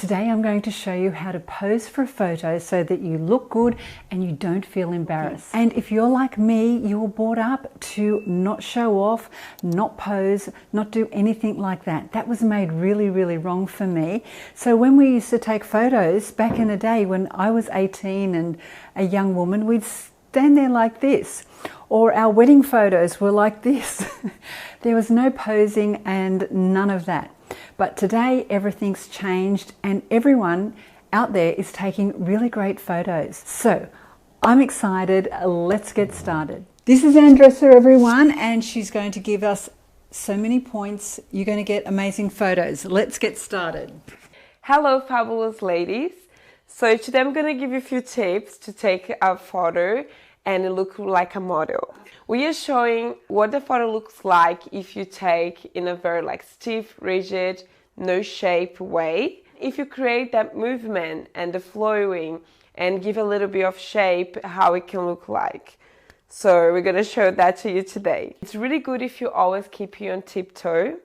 Today I'm going to show you how to pose for a photo so that you look good and you don't feel embarrassed. And if you're like me, you were brought up to not show off, not pose, not do anything like that. That was made really, really wrong for me. So when we used to take photos back in the day when I was 18 and a young woman, we'd stand there like this. Or our wedding photos were like this. There was no posing and none of that. But today everything's changed and everyone out there is taking really great photos. So I'm excited. Let's get started. This is Andressa, everyone, and she's going to give us so many points. You're going to get amazing photos. Let's get started. Hello, fabulous ladies. So today I'm going to give you a few tips to take a photo and look like a model. We are showing what the photo looks like if you take in a very stiff, rigid, no shape way. If you create that movement and the flowing and give a little bit of shape, how it can look like. So we're going to show that to you today. It's really good if you always keep you on tiptoe.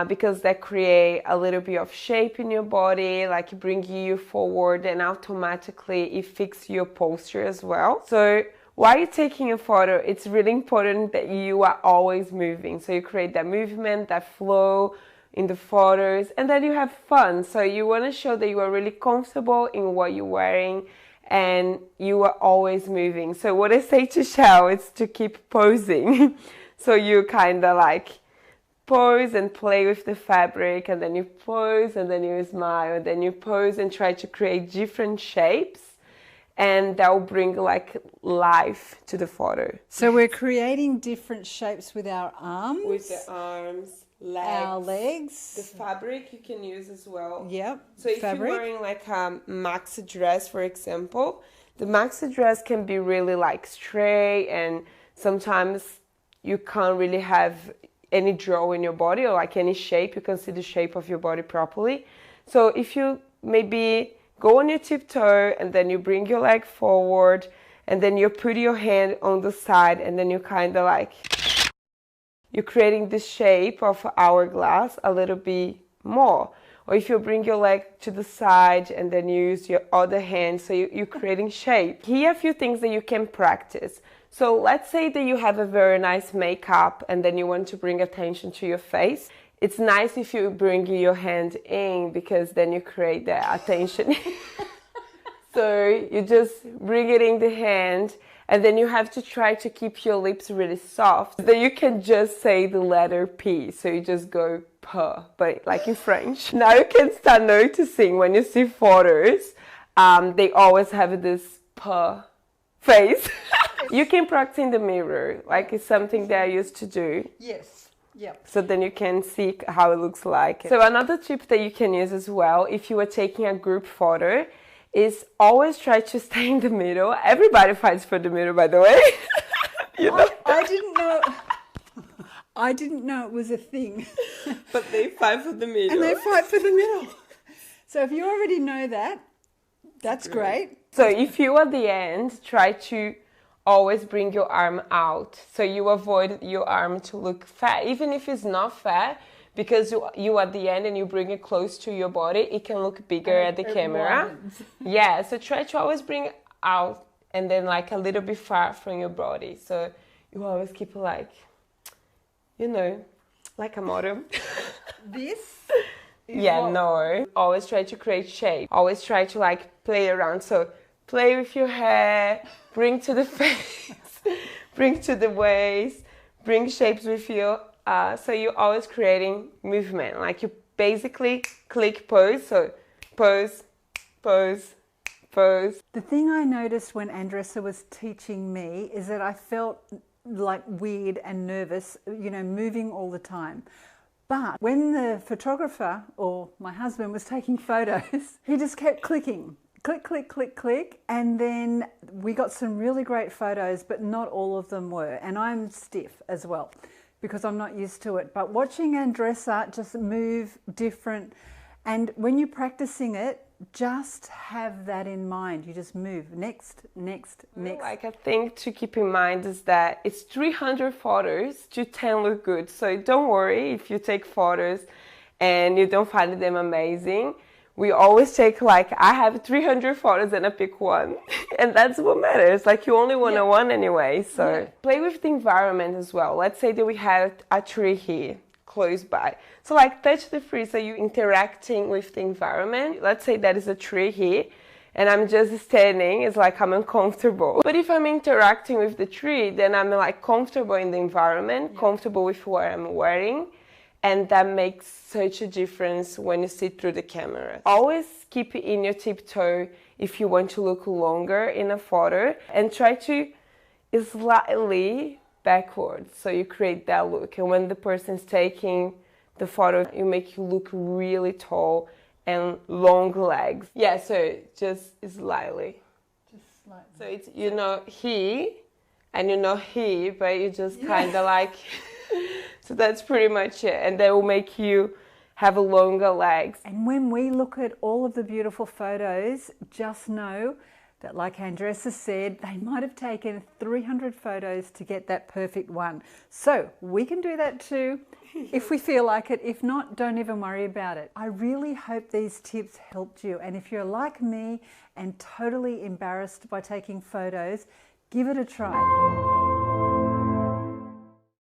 Because that create a little bit of shape in your body, like bringing you forward, and automatically it fixes your posture as well. So while you're taking a photo, it's really important that you are always moving. So you create that movement, that flow in the photos, and then you have fun. So you want to show that you are really comfortable in what you're wearing and you are always moving. So what I say to Shell is to keep posing. So you kind of pose and play with the fabric, and then you pose and then you smile, and then you pose and try to create different shapes, and that will bring life to the photo. So we're creating different shapes with our arms. With the arms, legs. Our legs. The fabric you can use as well. Yep. So if you're wearing a maxi dress, for example, the maxi dress can be really straight, and sometimes you can't really have any draw in your body or any shape. You can see the shape of your body properly. So if you maybe go on your tiptoe and then you bring your leg forward and then you put your hand on the side, and then you kind of you're creating the shape of hourglass a little bit more. Or if you bring your leg to the side and then you use your other hand, so you're creating shape. Here are a few things that you can practice. So let's say that you have a very nice makeup and then you want to bring attention to your face. It's nice if you bring your hand in, because then you create that attention. So you just bring it in the hand, and then you have to try to keep your lips really soft. Then you can just say the letter P. So you just go P, but like in French. Now you can start noticing when you see photos, they always have this P face. You can practice in the mirror, it's something that I used to do. Yes. Yep. So then you can see how it looks like. So another tip that you can use as well, if you are taking a group photo, is always try to stay in the middle. Everybody fights for the middle, by the way. I didn't know. I didn't know it was a thing. But they fight for the middle. And they fight for the middle. So if you already know that, that's great. So if you at the end, try to always bring your arm out. So you avoid your arm to look fat. Even if it's not fat, because you at the end and you bring it close to your body, it can look bigger at the camera. Yeah, so try to always bring it out and then a little bit far from your body. So you always keep like a model. This? Yeah, no. Always try to create shape. Always try to play around. So play with your hair, bring to the face, bring to the waist, bring shapes with you. So you're always creating movement. You basically click pose. So pose, pose, pose. The thing I noticed when Andressa was teaching me is that I felt weird and nervous, moving all the time. But when the photographer, or my husband, was taking photos, he just kept clicking. Click, click, click, click. And then we got some really great photos, but not all of them were. And I'm stiff as well, because I'm not used to it. But watching Andressa just move different, and when you're practicing it, just have that in mind. You just move next, next, next. A thing to keep in mind is that it's 300 photos to 10 look good. So don't worry if you take photos and you don't find them amazing. we always take like, I have 300 photos and I pick one. And that's what matters. Like you only want one anyway. So play with the environment as well. Let's say that we have a tree here close by. So like touch the tree, so you're interacting with the environment. Let's say that is a tree here and I'm just standing, it's like I'm uncomfortable. But if I'm interacting with the tree, then I'm like comfortable in the environment, comfortable with what I'm wearing. And that makes such a difference when you see through the camera. Always keep it in your tiptoe if you want to look longer in a photo, and try to slightly backwards so you create that look. And when the person's taking the photo, you make you look really tall and long legs. Yeah, so just slightly. Just slightly. So it's, you know, here and you know here, but you just kind of like... So that's pretty much it, and that will make you have longer legs. And when we look at all of the beautiful photos, just know that, like Andressa said, they might have taken 300 photos to get that perfect one. So we can do that too if we feel like it. If not, don't even worry about it. I really hope these tips helped you, and if you're like me and totally embarrassed by taking photos, give it a try.